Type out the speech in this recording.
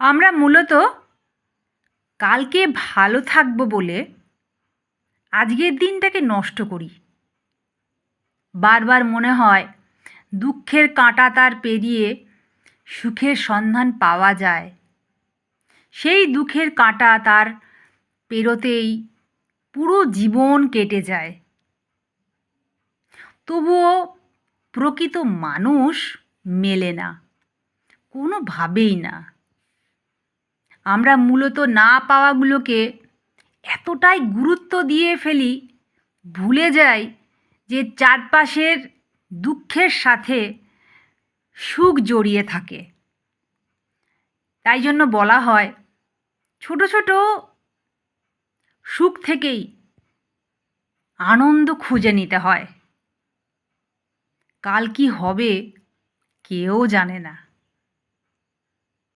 আমরা মূলত কালকে ভালো থাকবো বলে আজকের দিনটাকে নষ্ট করি। বারবার মনে হয় দুঃখের কাঁটা তার পেরিয়ে সুখের সন্ধান পাওয়া যায়। সেই দুঃখের কাঁটা তার পেরোতেই পুরো জীবন কেটে যায়। তবুও প্রকৃত মানুষ মেলে না, কোনোভাবেই না। আমরা মূলত না পাওয়াগুলোকে এতটাই গুরুত্ব দিয়ে ফেলি, ভুলে যাই যে চারপাশের দুঃখের সাথে সুখ জড়িয়ে থাকে। তাই জন্য বলা হয় ছোট ছোট সুখ থেকেই আনন্দ খুঁজে নিতে হয়। কাল কি হবে কেউ জানে না।